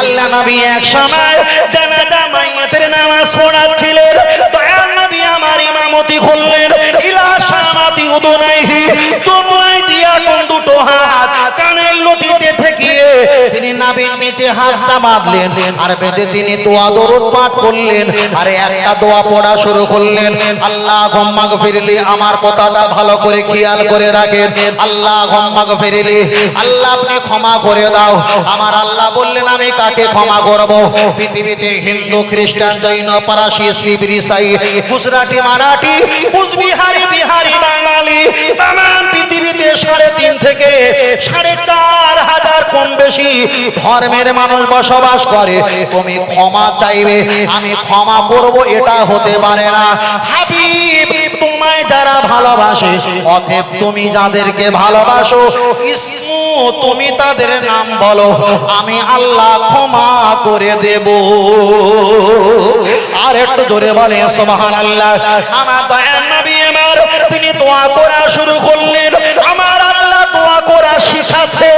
আল্লাহ নবী এক সময় জানাজা মাইয়াতের নামাজ পড়াচ্ছিলেন। দয়াল নবী আমার ইমামতি করলেন। ইলা শামাতি উদুনাইহি, দুনাই দিয়া কোন দুটো হাত কানের লতিতে ঠেকিয়ে তিনি নাভির নিচে হাতটা বাঁধলেন আর বেঁধে তিনি দোয়া দরুদ পাঠ করলেন। আর একটা দোয়া পড়া শুরু করলেন, আল্লাহুম্মা গফিরলি। আমার কথাটা ভালো করে খেয়াল করে রাখেন, আল্লাহুম্মা গফিরলি, আল্লাহ আপনি ক্ষমা করে দাও। আমার আল্লাহ বললেন আমি কাকে ক্ষমা করব? পৃথিবীতে হিন্দু, খ্রিস্টান, জৈন, পারসি, শিখ, ইসাই, গুজরাটি, মারাঠি, কুচবিহারি, বিহারি, বাঙালি, তাম পৃথিবীতে 3.5 থেকে 4.5 হাজার কম বেশি ধর্মের মানুষ বসবাস করে। তুমি ক্ষমা চাইবে, আমি ক্ষমা করব, এটা হতে পারে না। হাবিব তোমায় যারা ভালোবাসে, অতএব তুমি যাদেরকে ভালোবাসো ইসমু, তুমি তাদের নাম বলো, আমি আল্লাহ ক্ষমা করে দেব। আর একটু জোরে বলে সুবহানাল্লাহ। আমার দয়ার নবী আমার তিনি দোয়া করা শুরু করলেন। আমার আল্লাহ দোয়া করা শিখাচ্ছে।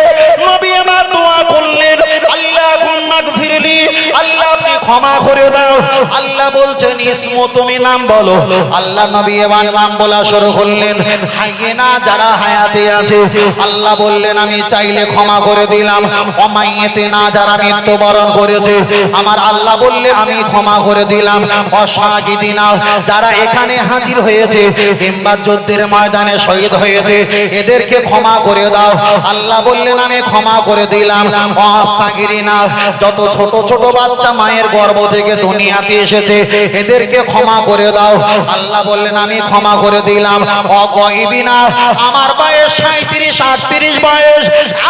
নবী আমার দোয়া করলেন, আল্লাহুম্মা গফিরলি, আল্লাহ আপনি ক্ষমা করে দাও। আল্লাহ বলছেন ইসমু, তুমি নাম বলো। আল্লাহ নবী এবার নাম বলা শুরু করলেন। হাইয়েনা যারা হায়াতে আছে, আল্লাহ বললেন আমি চাইলে ক্ষমা করে দিলাম। অমাইয়েতেনা যারা মৃত্যুবরণ করেছে, আমার আল্লাহ বললে আমি ক্ষমা করে দিলাম। অশাহিদিনা যারা এখানে হাজির হয়েছে কিংবা যুদ্ধের ময়দানে শহীদ হয়েছে, এদেরকে ক্ষমা করে দাও। আল্লাহ বললেন আমি ক্ষমা করে দিলাম। অসাগিরিনা যত ছোট ছোট বাচ্চা মায়ের গর্ভ থেকে দুনিয়াতে এসেছে, এদেরকে ক্ষমা করে দাও। আল্লাহ বললেন আমি ক্ষমা করে দিলাম। অগয়বিনা আমার বয়স 37-38 বয়স,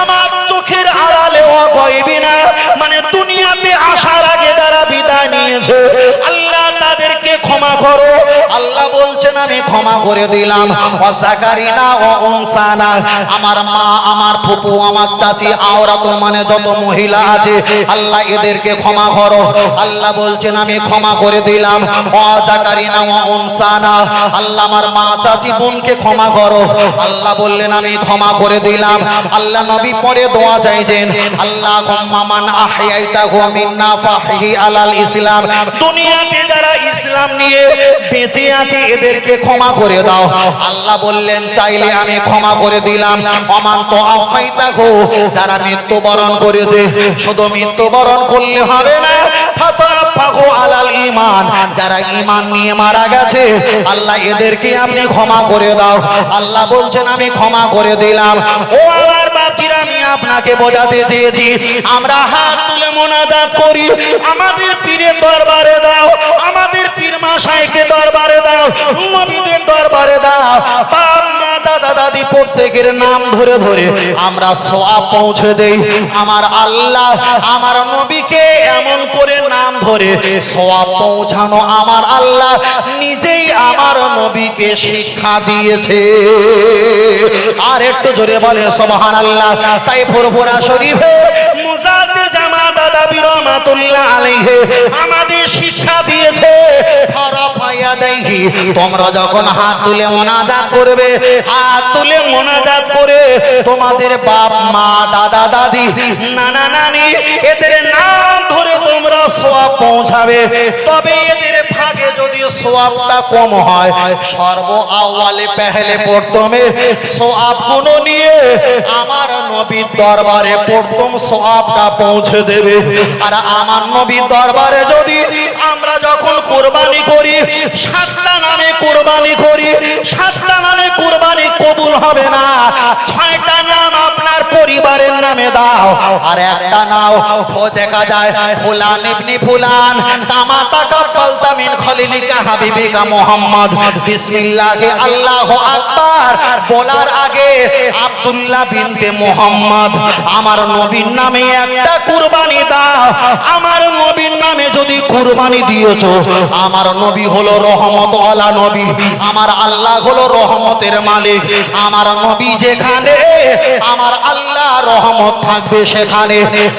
আমার চোখের আড়ালে অগয়বিনা মানে দুনিয়াতে আসার আগে যারা বিদায় নিয়েছে, আল্লাহ তাদেরকে ক্ষমা করো। আল্লাহ বলছেন আমি ক্ষমা করে দিলাম। অসাকারিনা ও উনসানা আমার মা, আমার ফুপু, আমার চাচি, আওরাতুল মানে যত মহিলা আছে, আল্লাহ এদেরকে ক্ষমা করো। আল্লাহ বলছেন আমি ক্ষমা করে দিলাম। অজাকারিনা ও উনসানা আল্লাহ আমার মা, চাচি, বোনকে ক্ষমা করো। আল্লাহ বললেন আমি ক্ষমা করে দিলাম। আল্লাহ নবী পরে দোয়া চাইছেন, আল্লাহুম্মা মান আহয়াইতাহু মিন্না ফাহহি আলাল ইসলাম, দুনিয়াতে যারা ইসলাম নিয়ে বেঁচে আছে এদেরকে ক্ষমা করে দাও। আল্লাহ বললেন চাইলে আমি ক্ষমা করে দিলাম। অমান তো আহয়াইতাহু যারা মৃত্যুবরণ করেছে, শুধু মৃত্যুবরণ করলে হবে না, ফাতাফাহু আলাল ঈমান যারা ঈমান নিয়ে মারা গেছে, আল্লাহ এদেরকে আপনি ক্ষমা করে দাও। আল্লাহ বলছেন আমি ক্ষমা করে দিলাম। ও আমার বাপজিরা, আমি আপনাকে বোঝাতে চেয়েছি, আমরা হাত তুলে মোনাজাত করি, আমাদের পীরের দরবারে দাও, আমাদের পীর মাশায়েখের দরবারে দাও, নবীদের দরবারে দাও। বাপ মা দাদা দাদি প্রত্যেকের নাম ধরে ধরে আমরা সওয়াব পৌঁছে দেই। আমার আল্লাহ আমার নবীকে এমন করে নাম ধরে সওয়াব পৌঁছানো আমার আল্লাহ নিজেই আমার নবীকে শিক্ষা দিয়েছে। আর একটু জোরে বলে সুবহানাল্লাহ। তাই ফুরফুরা শরীফে মুজাদ্দিদ জামাত দাদাবি রহমাতুল্লাহ আলাইহি আমাদের শিক্ষা দিয়েছে, ফারাফায়াদাইহি তোমরা যখন হাত তুলে মোনাজাত করবে, হাত তুলে মোনাজাত করে তোমাদের বাপ মা দাদা দাদি নানা নানি এদের নাম ধরে তোমরা সওয়াব পৌঁছাবে। তবে এদের ভাগে যদি সওয়াবটা কম হয়, সর্ব আওয়ালে পেহলে প্রথমে সওয়াব গুলো নিয়ে আমার নবীর দরবারে প্রথম সওয়াবটা পৌঁছে দেবে। আর আমার নবীর দরবারে যদি আমরা যখন কুরবানি করি, 7টা নামে কুরবানি করি, 7টা নামে কুরবানি কবুল হবে না। 6টা নাম আপনার পরিবারের নামে দাও, আর একটা নাও দেখা যায় ফুলান ইবনে ফুলান তামা তাকাব্বালতা মিন খলিলিকা হাবিবিকা মুহাম্মদ বিসমিল্লাহি আল্লাহু আকবার বলার আগে আব্দুল্লাহ বিনতে মুহাম্মদ আমার নবীর নামে একটা কুরবানি দাও। আমার নবীর নামে যদি কুরবানি দিয়েছো, আমার নবী হলো রহমত ওয়ালা নবী, আমার আল্লাহ হলো রহমতের মালিক। আমার নবী যেখানে আমার আল্লাহ রহমত থাকবে সেখানে।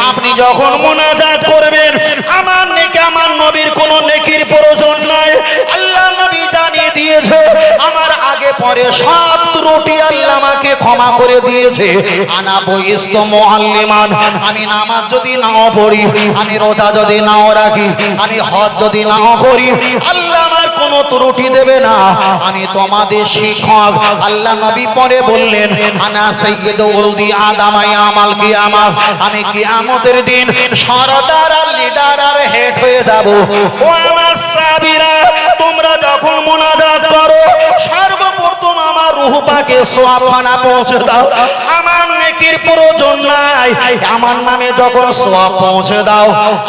আপনি যখন মুনাজাত করবেন, আমার নেকি আমার নবীর কোনো নেকির প্রয়োজন নাই। আল্লাহ নবী জানিয়ে দিয়েছে আমার আগে পরে সব ত্রুটি আল্লাহ আমাকে ক্ষমা করে দিয়েছে। আনা বইস্ত মুআল্লিমান, আমি নামাজ যদি নাও পড়ি, আমি রোজা যদি নাও রাখি, আমি হজ যদি নাও করি, আল্লাহ আমার কোনো ত্রুটি দেবে না। আমি তোমাদের শিক্ষক। আল্লাহ নবী পরে বললেন, আনা সাইয়্যিদু উলদি আদম ইয়াউমাল কিয়ামাহ, আমি কিয়ামতের দিন সরদার আর লিডার আর হেড হয়ে যাব। ও আমার সাহাবীরা, তোমরা যখন মুনাজাত করো সর্বপ্রথম আমার রূহ পাকে সওয়াবখানা পৌঁছে দাও। আমার নেকির প্রয়োজন নাই, আমার নামে যখন সওয়াব পৌঁছে দাও,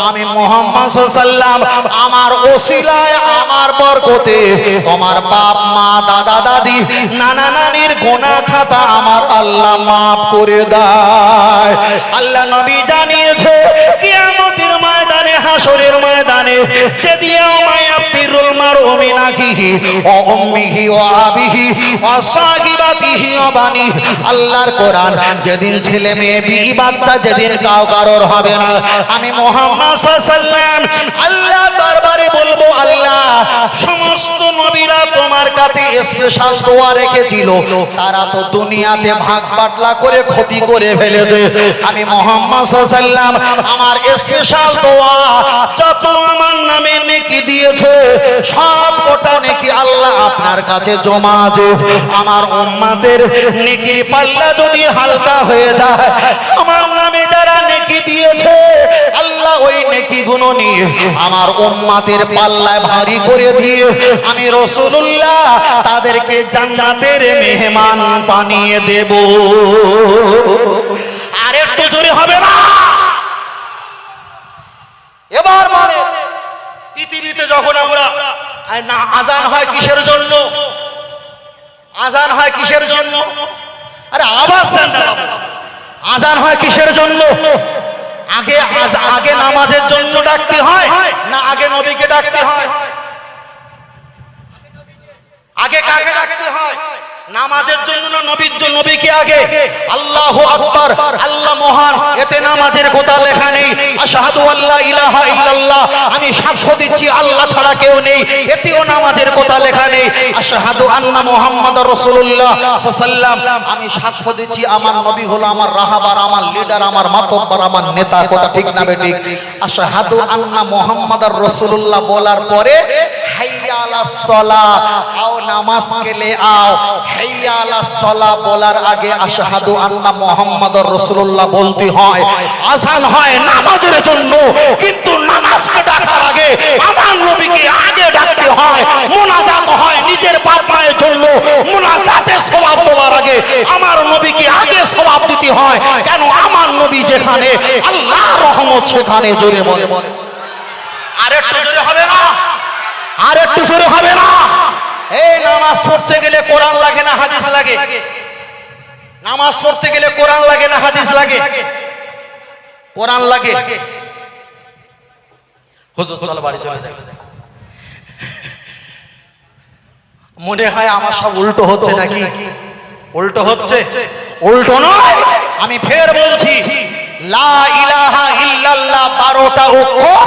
আমি মুহাম্মদ সাল্লাল্লাহু আলাইহি ওয়াসাল্লাম আমার ওসিলায় আমার বরকতে তোমার বাপ মা দাদা দাদি নানা নানির গুনাহ খাতা আমার আল্লাহ মাফ করে দেয়। আল্লাহ নবী জানিয়েছে কিয়ামতের ময়দানে, হাসরের ময়দানে যেদিন মায়াফিরুল মারউ মিন আখিহি ওয়া উম্মিহি ওয়া আবিহি ওয়া সাহিবাতিহি ওয়া বানি, আল্লাহর কোরআন, যেদিন ছেলে মেয়ে বিবি বাচ্চা যেদিন কারোর হবে না, আমি মুহাম্মদ সাল্লাল্লাহু আলাইহি ওয়াসাল্লাম আল্লাহ দরবারে বলবো, আল্লাহ সমস্ত নবীরা তোমার কাছে স্পেশাল দোয়া রেখেছিল, তারা তো দুনিয়াতে ভাগ বাটলা করে ক্ষতি করে ফেলেছে। আমি মুহাম্মদ সাল্লাল্লাহু আলাইহি ওয়াসাল্লাম আমার স্পেশাল দোয়া যত আমার নামে নেকি দিয়েছে সব কটা নেকি আল্লাহ আপনার কাছে জমা আছে। আমার উম্মতের নেকির পাল্লা যদি হালকা হয়ে যায়, আমার নামে যারা নেকি দিয়েছে আল্লাহ ওই নেকিগুলো নিয়ে আমার উম্মতের পাল্লায় ভারী করে দিয়ে আমি রাসূলুল্লাহ তাদেরকে জান্নাতের মেহমান বানিয়ে দেব। আর একটু জোরে হবে না? এবার মানে পৃথিবীতে যখন আমরা না আজান হয় কিসের জন্য? আজান হয় কিসের জন্য? আরে আওয়াজ দেন না। আজান হয় কিসের জন্য? আগে নামাজের জন্য ডাকতে হয় না আগে নবীকে ডাকতে হয়? আগে কাকে ডাকতে হয়? নামাজের জন্য না নবীর জন্য? নবীকে আগে। আল্লাহু আকবার, আল্লাহ মহান, এতে নামাজের কথা লেখা নেই। আশহাদু আল্লা ইলাহা ইল্লাল্লাহ, আমি সাক্ষ্য দিচ্ছি আল্লাহ ছাড়া কেউ নেই, এতেও নামাজের কথা লেখা নেই। আশহাদু আন্না মুহাম্মাদুর রাসূলুল্লাহ সাল্লাল্লাহু আলাইহি ওয়াসাল্লাম, আমি সাক্ষ্য দিচ্ছি আমার নবী হলো আমার রাহবার, আমার লিডার, আমার মাতব্বর, আমার নেতা। কথা ঠিক না বেঠিক? আশহাদু আন্না মুহাম্মাদুর রাসূলুল্লাহ বলার পরে হাইয়া আলাস সালাহ, আও নামাজ কে লে আও, হাইয়া আলাস সালাহ বলার আগে আশহাদু আন্না মুহাম্মাদুর রাসূলুল্লাহ বলতে হয়। আযান হয় নামাজের জন্য, কিন্তু নামাজকে ডাকার আগে আমার নবীকে আগে ডাকতে হয়। মুনাজাত হয় নিজের বাপ মায়ের জন্য, মুনাজাতে সওয়াব দেওয়ার আগে আমার নবীকে আগে সওয়াব দিতে হয়। কেন? আমার নবী যেখানে আল্লাহর রহমত সেখানে। জোরে বলে। আর একটু জোরে হবে না? আর একটু জোরে হবে না? এই নামাজ পড়তে গেলে কোরআন লাগে না হাদিস লাগে? নামাজ পড়তে গেলে কোরআন লাগে না হাদিস লাগে? কোরআন লাগে। হুজুর চলো বাড়ি চলে যাই। মনে হয় আমার সব উল্টো হচ্ছে নাকি? উল্টো হচ্ছে? উল্টো নয়, আমি ফের বলছি, লা ইলাহা ইল্লাল্লাহ 12টা অক্ষর,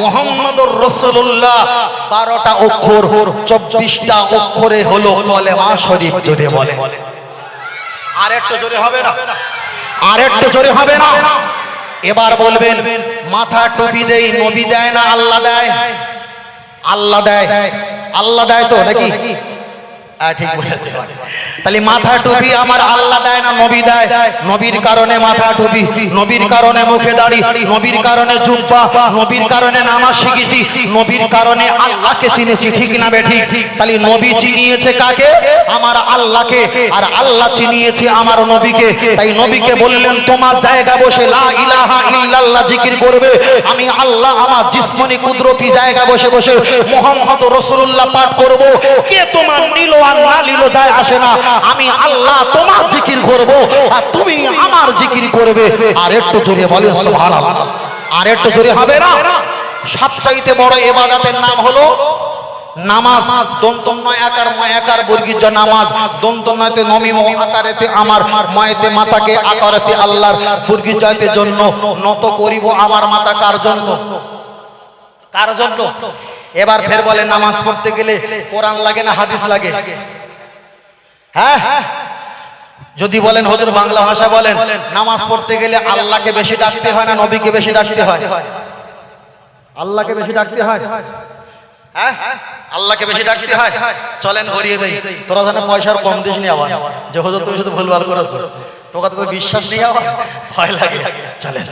মুহাম্মাদুর রাসূলুল্লাহ 12টা অক্ষর, 24টা অক্ষরে হলো কলেমা শরীফ। জোরে বলে। আর একটু জোরে হবে না? আর একটু জোরে হবে না? এবার বলবেন মাথা টুপি দেই নবী দেয় না আল্লাহ দেয়? আল্লাহ দেয়। আল্লাহ দেয় তো নাকি? ঠিক বলেছে। তাহলে মাথা টুপি আমার আল্লাহ দেয় না নবী দেয়? নবীর কারণে মাথা টুপি, নবীর কারণে মুখে দাড়ি, নবীর কারণে জুব্বা, নবীর কারণে নামাজ শিখেছি, নবীর কারণে আল্লাহকে চিনেছি। ঠিক না বেঠিক? তাহলে নবী চিনিয়েছে কাকে? আমার আল্লাহকে। আর আল্লাহ চিনিয়েছে আমার নবীকে। তাই নবীকে বললেন তোমার জায়গা বসে লা ইলাহা ইল্লাল্লাহ জিকির করবে, আমি আল্লাহ আমার জিসমনি কুদরতি জায়গা বসে বসে মুহাম্মদুর রাসূলুল্লাহ পাঠ করব। কে তোমার নিল আর না নিল যায় আসে না, আমি আল্লাহ তোমার জিকির করব আর তুমি আমার জিকির করবে। আর একটু জোরে বলে সুবহানাল্লাহ। আর একটু জোরে হবে না? সবচাইতে বড় ইবাদতের নাম হলো নামাজ। দন্তন্য আকার ময় আকার বর্গীয় নামাজ। দন্তন্যতে নমি ম আকারেতে আমার, ময়তে মাতাকে আকারেতে আল্লাহর, বর্গীয়তে জন্য নত করিব আমার মাতা। কার জন্য? কার জন্য? এবার ফের বলে নামাজ পড়তে গেলে কোরআন লাগে না হাদিস লাগে? হ্যাঁ, যদি বলেন হুজুর বাংলা ভাষা বলেন, নামাজ পড়তে গেলে আল্লাহকে বেশি ডাকতে হয় না নবীকে বেশি ডাকতে হয়? আল্লাহকে বেশি ডাকতে হয়। হ্যাঁ, আল্লাহকে বেশি ডাকতে হয়। চলেন ধরিয়ে দেই, তোরা জানে পয়সার কম দিস নি আবার, যে হুজুর তুমি শুধু ভুলভাল করেছো, তোকে তো বিশ্বাস নেই, আবার ভয় লাগে। চলেন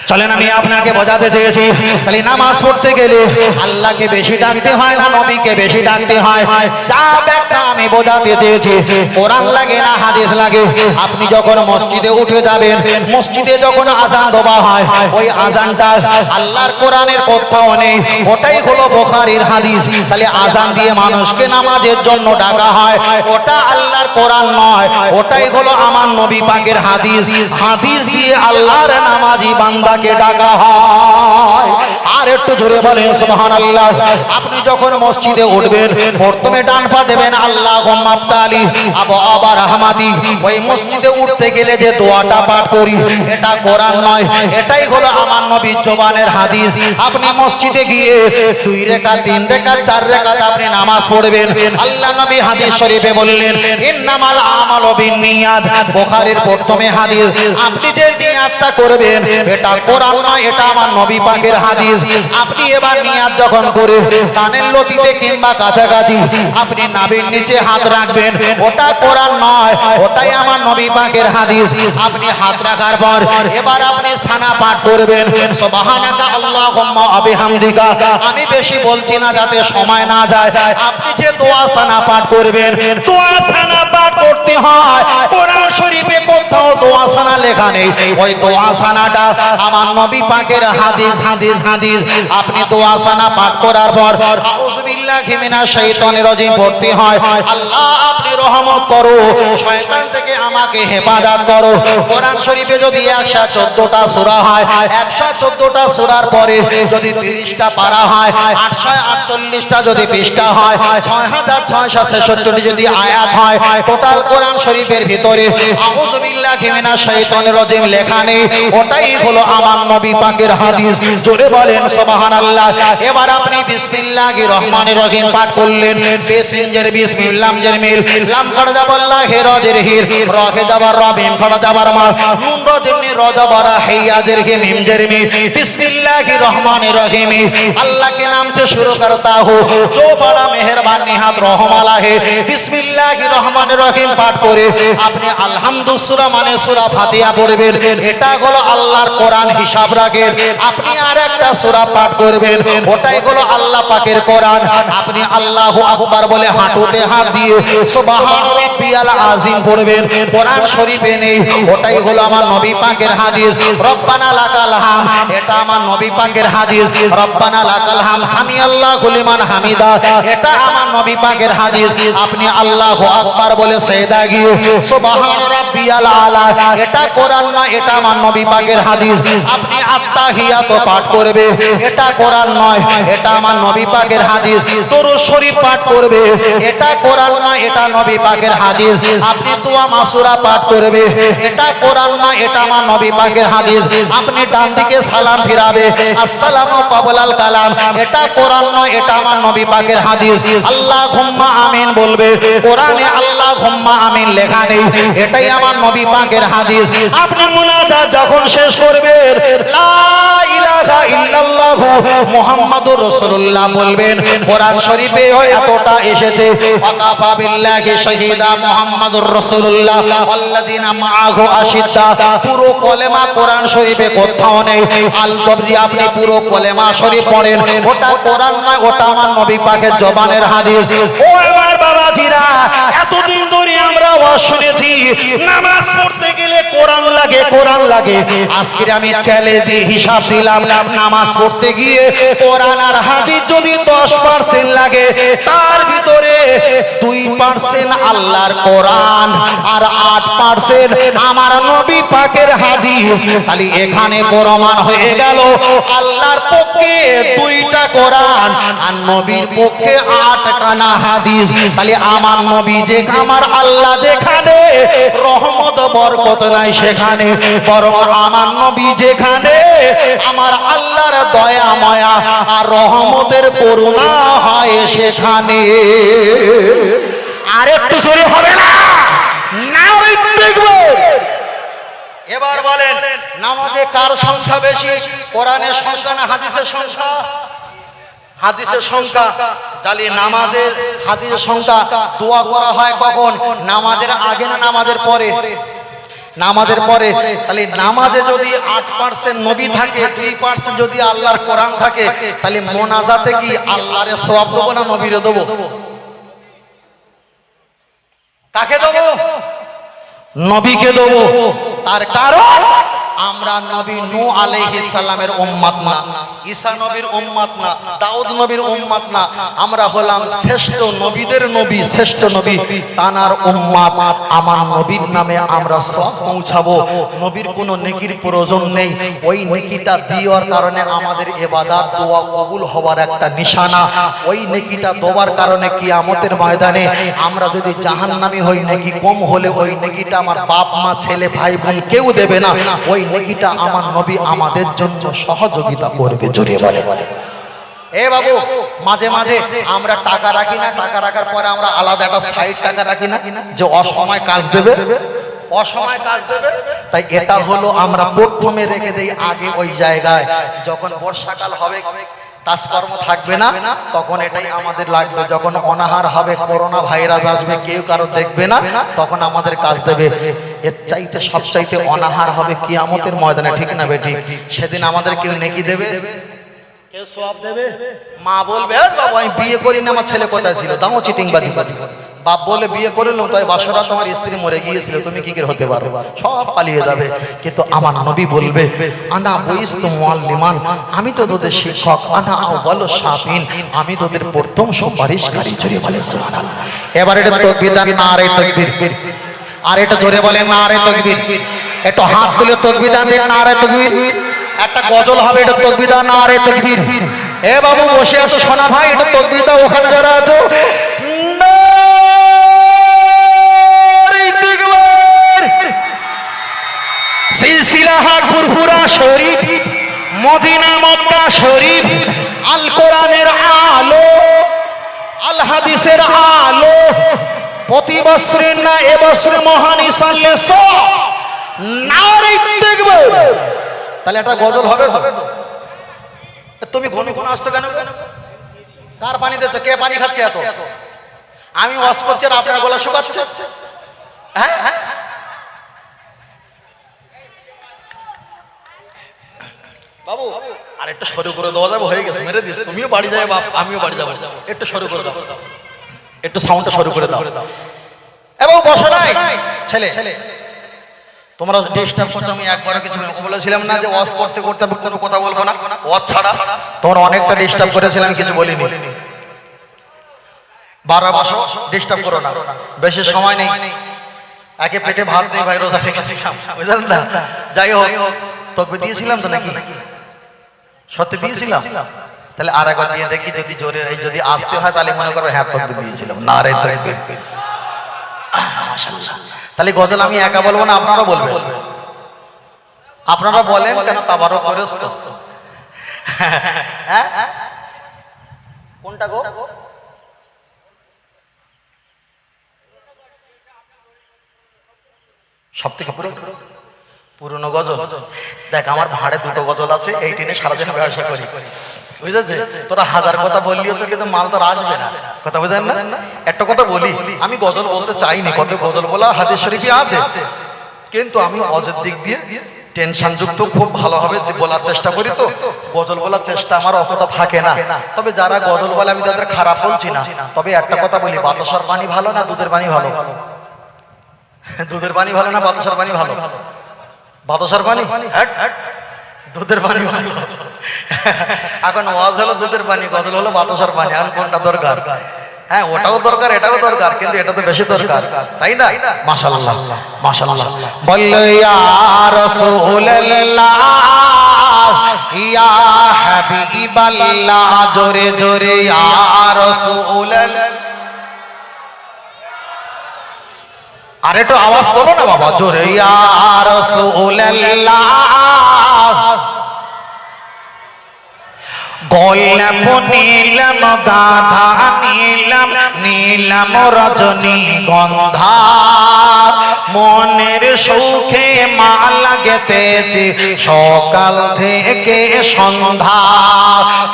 চলেন, আমি আপনাকে বোঝাতে চেয়েছি, তাহলে নামাজ পড়তে গেলে আল্লাহকে বেশি ডাকতে হয় না নবীকে বেশি ডাকতে হয়? যা ব্যাখ্যা আমি বোঝাতে চেয়েছি, কোরআন লাগে না হাদিস লাগে? আপনি যখন মসজিদে উঠে যাবেন, মসজিদে যখন আজান দেওয়া হয়, ওই আজানটা আল্লাহর কোরআনের কোথাও নেই, ওটাই হলো বুখারীর হাদিস। তাহলে আজান দিয়ে মানুষকে নামাজের জন্য ডাকা হয়, ওটা আল্লাহর কোরআন নয়, ওটাই হলো আমার নবী পাকের হাদিস। হাদিস দিয়ে আল্লাহর নামাজি বান্দাকে ডাকা হয়। আর একটু জোরে বলেন সুবহানাল্লাহ। আপনি যখন মসজিদে উঠবেন, প্রথমে ডান পা দেবেন আল্লাহুম্মা আফতালি আবু আবা রাহমাতি। ওই মসজিদে উঠতে গেলে যে দোয়াটা পাঠ করি, এটা কোরআন নয়, এটাই হলো আমার নবীর জবানের হাদিস। আপনি মসজিদে গিয়ে 2 রাকাত 3 রাকাত 4 রাকাত আপনি নামাজ পড়বেন, আল্লাহ নবী হাদিস শরীফে বললেন ইন্নামাল আমালু বিন্নিয়াত, বুখারীর প্রথমে হাদিস। আপনি যে নিয়াতটা করবেন, এটা কোরআন নয়, এটা আমার নবী পাকের হাদিস। আপনি এবার নিয়াত যখন করে কানের লতিতে কিংবা কাছাকাছি আপনি নাভির নিচে হাত রাখবেন, ওটা কোরআন নয়, ওটাই আমার নবী পাকের হাদিস। আপনি হাত রাখার পর এবার আপনি সানা পাঠ করবেন, সুবহানাকা আল্লাহুম্মা ওয়া বিহামদিকা। আমি বেশি বলছি না যাতে সময় না যায়। আপনি যে দোয়া সানা পাঠ করবেন, দোয়া সানা পাঠ করতে হয়, কোরআন শরীফে কোথাও দোয়া সানা লেখা নেই। ওই দোয়া সানাটা আমার নবী পাকের হাদিস হাদিস হাদিস। আপনি দোয়া সানা পাঠ করার পর আউযু বিল্লাহি মিনাশ শাইতানির রাজিম পড়তে হয়, আল্লাহ আপনি রহমত করো, শয়তান থেকে আমাকে হেফাজত করো। কোরআন শরীফে যদি 114টা সূরা হয়, 114টা সূরার পরে যদি 30টা পারা হয়, 848টা যদি পৃষ্ঠা হয়, 6666টি যদি আয়াত হয়, টোটাল কোরআন শরীফের ভিতরে আউযু বিল্লাহি মিনাশ শাইতানির রাজিম লেখা নেই, ওটাই হলো আমার নবী পাকের হাদিস। জোরে বলেন সুবহানাল্লাহ। এবার আপনি বিসমিল্লাহির রহমানির রহিম পাঠ করলেন, বিসমিল্লাহির বিসমিল্লাহ জের মিল লাম খড় জাবাল্লাহ হে রজের হির রহে জাবার রবিম খড় জাবার মা নুন রজের রজাবারা হাইয়া জের কে মিম জের মি বিসমিল্লাহির রহমানির রহিম। अल्लाह के नाम से शुरू करता हूँ जो बड़ा मेहरबान निहात रहम वाला है। बिस्मिल्लाहिर रहमानिर रहीम पाठ करे আপনি আলহামদু সূরা মানে সূরা ফাতিহা পড়বেন, এটা হলো আল্লাহর কোরআন হিসাব রাখেন। আপনি আরেকটা সূরা পাঠ করবেন, ওটাই হলো আল্লাহ পাকের কোরআন। আপনি আল্লাহু আকবার বলে হাঁটুতে হাত দিয়ে সুবহান রাব্বিয়াল আযীম পড়বেন, কোরআন শরীফে নেই, ওটাই হলো আমার নবী পাকের হাদিস। রব্বানা লাকাল হাম, এটা আমার নবী পাকের হাদিস। রব্বানা লাকাল হাম সামি আল্লাহু লিমান হামিদা, এটা আমার নবী পাকের হাদিস। আপনি আল্লাহু আকবার বলে সেজদা গিয়ে সুবহান রাব্বিয়াল আলা, এটা কোরআন না, এটা আমার নবী পাকের হাদিস। আপনি আত্তাহিয়াত পাঠ করবে, এটা কোরআন নয়, এটা আমার নবী পাকের হাদিস। দরুদ শরীফ পাঠ করবে, এটা কোরআন নয়, এটা নবী পাকের হাদিস। আপনি দোয়া মাসুরা পাঠ করবে, এটা কোরআন নয়, এটা আমার নবী পাকের হাদিস। আপনি ডান দিকে সালাম ফিরাবে, আসসালামু ক্বাবলাল কালাম, এটা কোরআন নয়, এটা আমার নবী পাকের হাদিস। আল্লাহুম্মা আমিন বলবে, কোরআনে আল্লাহুম্মা আমিন লেখা নেই, এটাই আমার নবী পাকের হাদিস। আপনি মুনাজাত যখন শেষ করবেন, লা ইলাহা ইল্লাল্লাহু মুহাম্মাদুর রাসূলুল্লাহ বলবেন। কোরআন শরীফে এতটা এসেছে, ওয়াকাফা বিল্লাহি শাহীদা মুহাম্মাদুর রাসূলুল্লাহ ওয়াল্লাযিনা মাআহু আশিদ্দা। পুরো কলেমা কোরআন শরীফে কোথাও নেই। আল কবজি আপনি পুরো কলেমা শরীফ পড়েন, ওটা কোরআন নয়, ওটা আমার নবী পাকের জবানের হাদিস। ও আমার বাবাজিরা, এতদিন ধরে আমরা ওয়াজ শুনেছি নামাজ পড়তে গেলে কোরআন লাগে, কোরআন লাগে। আজকে আমি চ্যালেঞ্জ দিয়ে হিসাব দিলাম, নামাজ পড়তে গিয়ে কোরআন আর হাদিস যদি 10% লাগে, তার ভিতরে 2% আল্লাহর কোরআন আর 8% আমার নবী পাকের হাদিস। খালি এখানে প্রমাণ হয়ে গেল আল্লাহর পক্ষে 2টা কোরআন আর নবীর পক্ষে 8খানা হাদিস। খালি আমার নবী যে, আমার আল্লাহ যেখানে রহমত বরকত নাই সেখানে, বরং আমার নবী যেখানে আমার আল্লাহর দয়া মায়া আর রহমতের করুণা হয় সেখানে। আর একটু জোরে হবে না? নারে তাকবীর। এবার বলেন নামাজে কার সংখ্যা বেশি? কোরআনের সংখ্যা না হাদিসের সংখ্যা? হাদিসের সংখ্যা। তাহলে নামাজের হাদিসের সংখ্যা। দোয়া করা হয় কখন? নামাজের আগে না নামাজের পরে? নামাজের পরে। তাহলে নামাজে যদি 8% নবী থাকে, 2% যদি আল্লাহর কোরআন থাকে, তাহলে মোনাজাতে কি আল্লাহরে সওয়াব দেবো না নবীরে দেবো? কাকে দেবো? নবীকে দেবো। তার কারণ আমরা নবী নূহ আলাইহিস সালামের উম্মত না, ঈসা নবীর উম্মত না, দাউদ নবীর উম্মত না। আমরা হলাম শ্রেষ্ঠ নবীদের নবী, শ্রেষ্ঠ নবী তানার উম্মত। আমার নবীর নামে আমরা সওয়াব পৌঁছাবো। নবীর কোনো নেকির প্রয়োজন নেই। ওই নেকিটা দেওয়ার কারণে আমাদের ইবাদত দোয়া কবুল হওয়ার একটা নিশানা। ওই নেকিটা দেওয়ার কারণে কিয়ামতের ময়দানে আমরা যদি জাহান্নামী হই, নেকি কম হলে ওই নেকিটা আমার বাপ মা ছেলে ভাই বোন কেউ দেবে না। ওই নেকিটা আমার নবী আমাদের জন্য সহযোগিতা করবে। জোরে বলে এ বাবু, মাঝে মাঝে আমরা টাকা রাখি না? টাকা রাখার পরে আমরা আলাদা একটা সাইড টাকা রাখি না, যে অসময় কাজ দেবে, অসময় কাজ দেবে। তাই এটা হলো আমরা প্রথমে রেখে দেই আগে ওই জায়গায়। যখন বর্ষাকাল হবে, কাজকর্ম থাকবে না, তখন এটাই আমাদের লাগবে। যখন অনাহার হবে, করোনা ভাইরাস আসবে, কেউ কারো দেখবে না, তখন আমাদের কাজ দেবে। এর চাইতে সবচাইতে অনাহার হবে কিয়ামতের ময়দানে, ঠিক না বেঠিক? সেদিন আমাদের কেউ নেকি দেবে, কেউ সওয়াব দেবে। মা বলবে বাবা আমি বিয়ে করি না, আমার ছেলে কোথায় ছিল? দাও চিটিংবাজি। বাপ বলে বিয়ে করলাম, তাই বাসরা তোমার স্ত্রী মরে গিয়েছিল, তুমি কি করে হতে পারো? সব পালিয়ে যাবে। কিন্তু আমার নবী বলবে আনা বইস্তু মুআল্লিমান, আমি তো তোদের শিক্ষক। আনা আউয়ালু শাফিন, আমি তোদের প্রথম সুপারিশকারী। জোরে বলে সুবহানাল্লাহ। এবার এটা তাকবীর, নারে তাকবীর। আর এটা জোরে বলেন নারে তাকবীর। একটু হাত তুলে তাকবীর দেন, নারে তাকবীর। একটা গজল হবে, এটা তাকবীর নারে তাকবীর। এ বাবু বসে আছো সোনা ভাই, এটা তাকবীর দাও। ওখানে যারা আছো সিলসিলাহাট ফুরফুরা শরীফ, মদিনা মক্কা শরীফ, আল কোরআনের আলো, আল হাদিসের আলো। প্রতি বছরের না এবছর মহান ইসাল্লাহ নারে তাকবীর। তাহলে একটা গজল হবে। তুমি ঘন ঘন আসছো কেন? কার পানি দিচ্ছ? কে পানি খাচ্ছে এত? আমি ওয়াজ করছি আর আপনার গলা শুকাচ্ছে? হ্যাঁ হ্যাঁ, বাবু আর একটু সরু করে দেওয়া যাবে? হয়ে গেছে, মেরে দিস। তুমিও বাড়ি যাবে বাপ, আমিও বাড়ি যাবো। একটু সরু করে দাও, একটু সাউন্ডটা সরু করে দাও। এবং বসো নাই ছেলে, তোমরা ডিস্টার্ব করছো। আমি একবারও কিছু বলেছিলাম না যে ওয়াজ করতে করতে কথা বলবো না? ওয়াজ ছাড়া তোমরা অনেকটা ডিস্টার্ব করেছিলাম, কিছু বলিনি। বারো বসো, ডিস্টার্ব করো না, বেশি সময় নেই। একে পেটে ভাত নেই ভাই, রোজা রেখেছিলাম, বুঝলেন না? যাই হোক, তাকবীর দিয়েছিলাম তো নাকি? সত্যি দিয়েছিলাম? তাহলে আর একবার দিয়ে দেখি, যদি জোরে যদি আসতে হয় তাহলে মনে করো হ্যাঁ তাকবীর দিয়েছিলাম। নারে তাকবীর, মাশাআল্লাহ। তাহলে গজল আমি একা বলবো না, আপনারা বলবেন? আপনারা বলেন কেন? তাবারক করে হ্যাঁ, কোনটা গো? সব থেকে পুরনো গজল। দেখ আমার ভাড়ে দুটো গজল আছে, এই টেনে সারাদিন ব্যবসা করি, বুঝেছে? তোরা হাজার কথা বললিও তো কিন্তু মাল তোর আসবে না, কথা বুঝেন না? একটা কথা বলি, আমি গজল বলতে চাইনি, কত গজল বলা হাদিস শরীফে আছে, কিন্তু আমি অজের দিক দিয়ে টেনশন যুক্ত খুব ভালোভাবে বলার চেষ্টা করি। তো গজল বলার চেষ্টা আমার অতটা থাকে না। তবে যারা গজল বলে আমি তাদের খারাপ বলছি না। তবে একটা কথা বলি, বাতাসার পানি ভালো না দুধের পানি ভালো? দুধের পানি ভালো না বাতাসার পানি ভালো? বাতাসার পানি, দুধের পানি ভালো। এখন ওয়াজ হলো দুধের পানি, গজল হলো বাতাসার পানি। এখন কোনটা দরকার? হ্যাঁ, ওটাও দরকার, এটাও দরকার, কিন্তু এটা তো বেশি দরকার, তাই না? মাশাআল্লাহ মাশাআল্লাহ। বললো ইয়া রাসূলুল্লাহ ইয়া হাবিবাল্লাহ, জোরে জোরে ইয়া রাসূলুল্লাহ। আর একটু আওয়াজ তোলো না বাবা, জোরে ইয়া রাসূলুল্লাহ। গোলাপ নীলাম গাধা নীলাম নীলাম রজনী গন্ধা মনের সুখে মালা গেতেছি সকাল থেকে সন্ধ্যা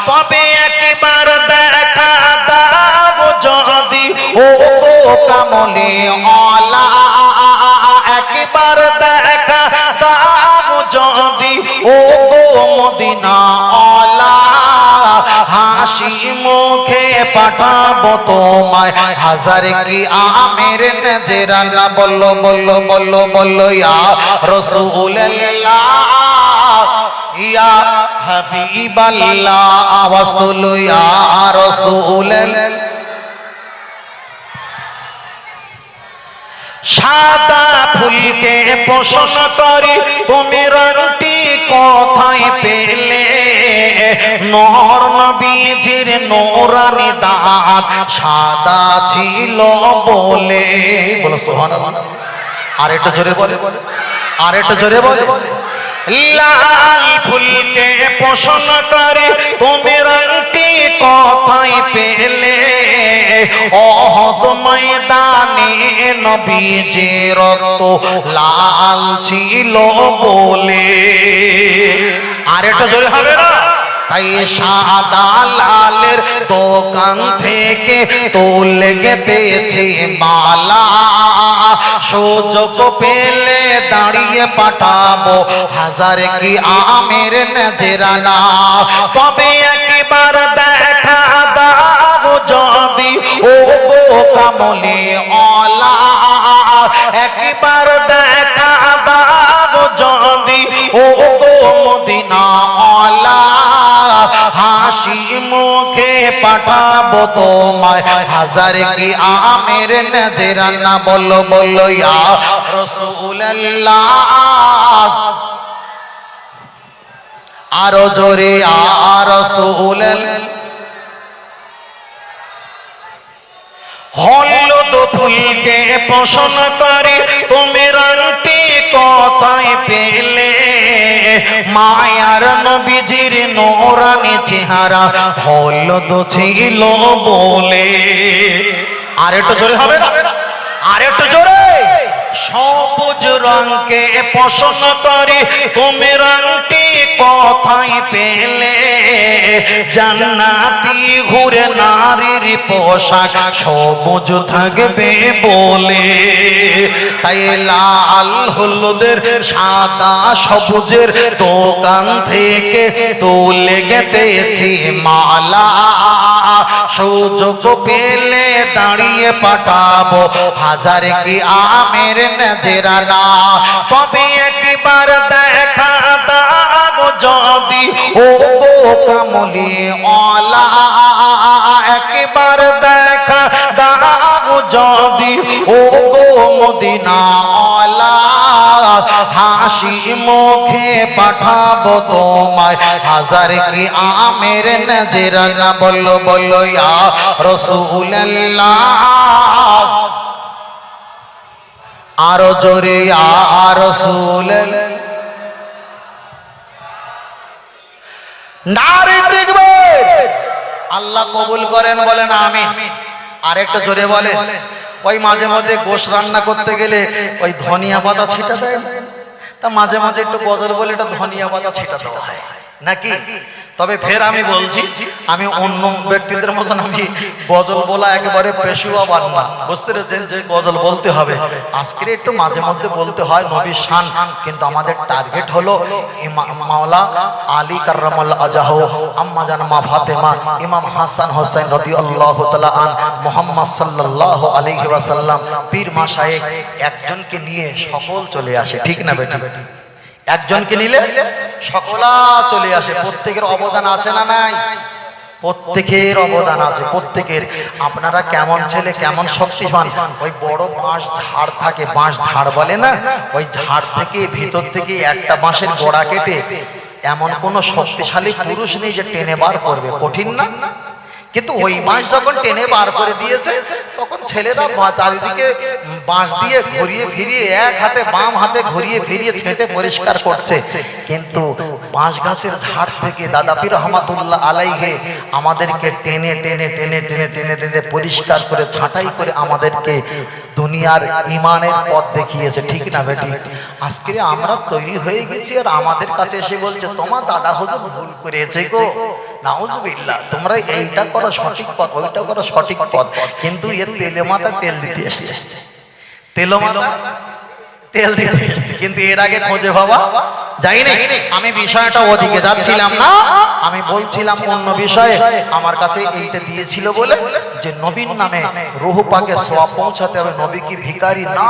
তবে একবার দেখা দাও যদি ও কামলে অলা একবার দেখা দাও যদি ও মদিনা অলা হাসি মুখে পাঠাবো তোমায় হাজার কি আমের নজরানা বললো বললো বললো বললো ইয়া রাসূলুল্লাহ ইয়া হাবিবাল্লাহ আওয়াজ তুলো ইয়া রাসূলুল্লাহ সাদা ফুলকে পছন্দ করি তুমি রংটি কোথায় পেলে নূর নবীজির নূরানি দাঁত সাদা ছিল বলে বলো সুবহানাল্লাহ আর একটু জোরে বলে আর একটু জোরে বলে লাল ফুলকে পছন্দ করি তুমি রংটি কোথায় পেলে ওহদ ময়দানে নবীজির রক্ত লাল ছিল বলে আর একটু জোরে হবে না তাই সাদা লালের দোকান থেকে তুলে গেতেছি মালা সুযোগ পেলে দাঁড়িয়ে পাঠাবো হাজার কি আমের নজরানা তবে একবার দেখা দাও যদি ও কামলে অলা একবার দেখা দাও যদি ও মদিনা অলা হাসি মুখে পাঠাবো তোমায় হাজার কি আমের নজরানা বলো বলো ইয়া রাসূলুল্লাহ আরো জোরে ইয়া রাসূলুল্লাহ হলুদ ফুলকে পছন্দ করি তুমি রংটি কোথায় পেলে মায়ার নবীজির নূরানি চেহারা হলুদ ছিল বলে আর একটু জোরে হবে না আর একটু জোরে সবুজ রঙকে পছন্দ করি তুমি রংটি কোথায় পেলে জান্নাতি ঘুরে নারীর পোশাক সবুজ থাকবে বলে তাই লাল হলুদের সাদা সবুজের দোকান থেকে তুলে গেতেছি মালা সুযোগ পেলে দাঁড়িয়ে পাঠাবো হাজার কি আমের নজরানা তবে একবার দেখা দাও যদি ও কামলে অলা একবার দেখা দাও যদি ও মদিনা অলা হাসি মুখে পাঠাবো তোমায় হাজার কি আমের নজরানা বললো বললো ইয়া রাসূলুল্লাহ আরো জোরে ইয়া রাসূলুল্লাহ নারী দেখবে আল্লাহ কবুল করেন বলেন আমিন আর একটু জোরে বলে ওই মাঝে মাঝে গোশ রান্না করতে গেলে ওই ধনিয়া পাতা ছিটা দেয় তা মাঝে মাঝে একটু গজল বলে এটা ধনিয়া পাতা ছিটা দেওয়া হয় নাকি তবে ফের আমি বলছি আমি অন্য ব্যক্তিদের মতন আমি গজল বলা একেবারে পেশুয়া বান্না বুঝতে পেরেছেন যে গজল বলতে হবে আজকে একটু মাঝে মধ্যে বলতে হয় নবীর শান কিন্তু আমাদের টার্গেট হলো মাওলা আলী কাররামাল্লাহু ওয়াজহু আম্মা জান মা ফাতেমা ইমাম হাসান হোসেন রাদিয়াল্লাহু তাআলা আন মুহাম্মদ সাল্লাল্লাহু আলাইহি ওয়াসাল্লাম পীর মাশায়েখ একজনকে নিয়ে সকল চলে আসে ঠিক না বেটা একজনকে নিলে সকলা চলে আসে প্রত্যেকের অবদান আছে না নাই প্রত্যেকের অবদান আছে প্রত্যেকের আপনারা কেমন ছেলে কেমন শক্তিমান ওই বড় বাঁশ ঝাড় থাকে বাঁশ ঝাড় বলে না ওই ঝাড় থেকে ভিতর থেকে একটা বাঁশের গোড়া কেটে এমন কোন শক্তিশালী পুরুষ নেই যে টেনে বার করবে কঠিন না কিন্তু ওই বাঁশ যখন টেনে বার করে দিয়েছে তখন ছেলেরা চারিদিকে বাঁশ দিয়ে ঘুরিয়ে ফিরিয়ে এক হাতে বাম হাতে ঘুরিয়ে ফিরিয়ে ছেঁটে পরিষ্কার করছে কিন্তু বাঁশ গাছের ঝাড় থেকে দাদা পীর রহমাতুল্লাহ আলাইহি আমাদেরকে টেনে টেনে টেনে টেনে টেনে টেনে পরিষ্কার করে ছাঁটাই করে আমাদেরকে দুনিয়ার ইমানের পথ দেখিয়েছে, ঠিক না বেটি? আজকে আমরা তৈরি হয়ে গেছি আর আমাদের কাছে এসে বলছে তোমার দাদা হুজুর ভুল করেছে গো, নাউজুবিল্লাহ, তোমরা এইটা করো সঠিক পথ, ওইটা করো সঠিক পথ। কিন্তু এর তেলে মাথা তেল দিতে এসছে, তেলো মাথা তেল দিতে এসছে, কিন্তু এর আগে খোঁজে বাবা যাই না। আমি বিষয়টা ওদিকে যাচ্ছিলাম না, আমি বলছিলাম অন্য বিষয়ে। আমার কাছে এইটা দিয়েছিল বলে যে নবীর নামে রূহ পাকে সওয়াব পৌঁছাতে হবে। নবী কি ভিখারি? না,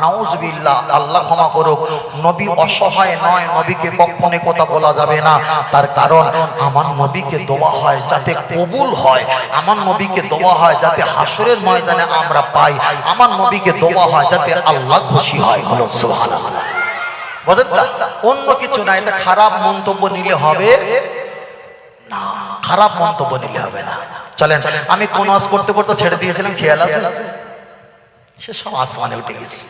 নাউজুবিল্লাহ, আল্লাহ ক্ষমা করুক। নবী অসহায় নয়, নবীকে কখনো কথা বলা যাবে না। তার কারণ আমার নবীকে দোয়া হয় যাতে কবুল হয়, আমার নবীকে দোয়া হয় যাতে হাসরের ময়দানে আমরা পাই, আমার নবীকে দোয়া হয় যাতে আল্লাহ খুশি হয়। বলুন সুবহানাল্লাহ। অন্য কিছু না, এটা খারাপ মন্তব্য নিলে হবে না, খারাপ মন্তব্য নিলে হবে না। চলেন, আমি কোন ওয়াজ করতে করতে ছেড়ে দিয়েছিলাম, খেয়াল আছে? সে সব আসমানে উঠে গেছে।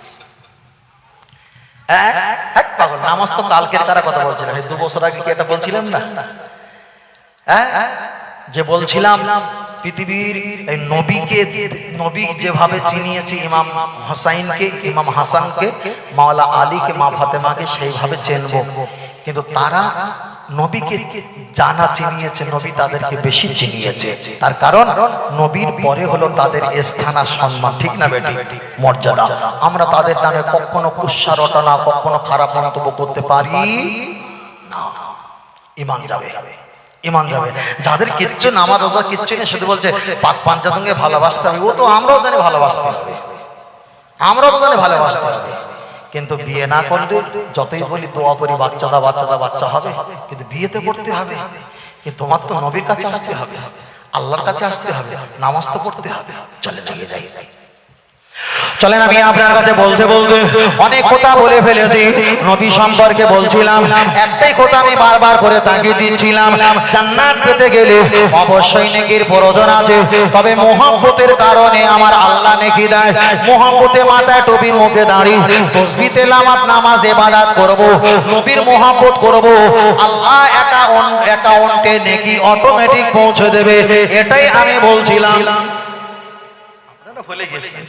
এক পাগল, নামাজ তো কালকের কারা কথা বলছিলাম, 2 বছর আগে কি এটা বলছিলাম না? যে বলছিলাম পৃথিবীর এই নবীকে, নবী যেভাবে চিনিয়েছে ইমাম হোসাইনকে, ইমাম হাসানকে, মাওলা আলীকে, মা ফাতেমাকে, সেইভাবে চিনব। কিন্তু তারা নবীকে জানা চিনিয়েছে, নবী তাদেরকে বেশি চিনিয়েছে। তার কারণ নবীর পরে হলো তাদের স্থান আর সম্মান, ঠিক না বেটি? মর্যাদা। আমরা তাদের নামে কখনো কুৎসা রটনা, কখনো খারাপ মন্তব্য করতে পারি না। ঈমান যাবে, ঈমান যাবে। যাদের কিচ্ছু না, আমার রোজা কিচ্ছু নেই, শুধু বলছে পাক পাঞ্জাতনকে ভালোবাসতে হবে, ও তো আমরাও জানি ভালোবাসতে হবে, আমরাও তো জানি ভালোবাসতে হবে। কিন্তু বিয়ে না করলে যতই বলি দোয়া করি বাচ্চা দা বাচ্চা দা, বাচ্চা হবে, কিন্তু বিয়েতে করতে হবে। কিন্তু তোমার তো নবীর কাছে আসতে হবে, আল্লাহর কাছে আসতে হবে, নামাজ তো পড়তে হবে। চলে চলে যাই। চলেন, আমি আপনার কাছে বলতে বলতে অনেক কথা বলে ফেলেছি। নবী সম্পর্কে বলছিলাম, একটাই কথা আমি বারবার করে তাকিয়ে দিচ্ছিলাম, জান্নাত পেতে গেলে অবশ্যই নেকির প্রয়োজন আছে। তবে মুহাব্বতের কারণে আমার আল্লাহ নেকি দেয়। মুহাব্বতে মাথায় টুপি, মুখে দাড়ি, তাসবিহ তেলাওয়াত, নামাজ ইবাদত করব, নবীর মুহাব্বত করব, আল্লাহ অ্যাকাউন্টে নেকি অটোমেটিক পৌঁছে দেবে। এটাই আমি বলছিলাম। আপনারা ভুলে গেছেন।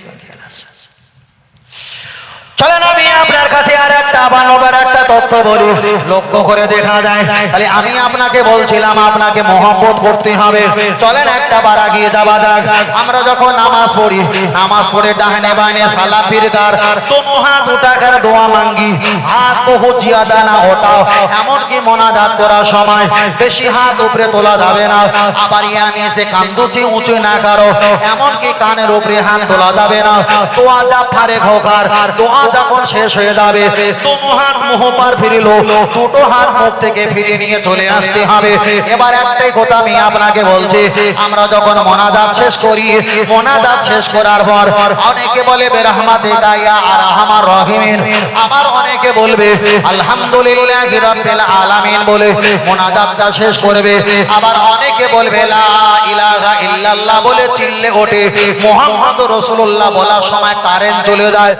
চলেন, আমি আপনার কাছে আর একটা বানবের একটা তথ্য বলি, লক্ষ্য করে দেখা যায়। তাহলে আমি আপনাকে বলছিলাম আপনাকে মহব্বত করতে হবে। চলেন একটা বার আগিয়ে যাওয়া যাক। আমরা যখন নামাজ পড়ি, নামাজ পড়ে ডানে বামে সালাম ফিরকার, দোনো হাত উঠাকার দোয়া মাঙ্গি, হাত বহু জিয়াদা না ওঠাও। এমনকি মোনাজাত করার সময় বেশি হাত উপরে তোলা যাবে না, আবার ইয়ানিসে কান্দুচি উঁচু না করো, এমনকি কানের উপরে হাত তোলা যাবে না। দোয়া যা ফারেক হোকার, দোয়া যখন শেষ হয়ে যাবে, দোনো হাত মুখ পার ফিরিল, দুটো হাত মুখ থেকে ফিরে নিয়ে চলে আসতে হবে। এবার একটাই কথা আমি আপনাকে বলছি, আমরা যখন মোনাজাত শেষ করি, মোনাজাত শেষ করার পর অনেকে বলে বিরহমাতিকা ইয়া আরহামার রাহিমিন, আবার অনেকে বলবে আলহামদুলিল্লাহি রাব্বিল আলামিন বলে মোনাজাতটা শেষ করবে। আবার অনেকে বলবে লা ইলাহা ইল্লাল্লাহ বলে চিল্লে ওঠে। মুহাম্মদুর রাসূলুল্লাহ বলার সময় কারেন্ট চলে যায়।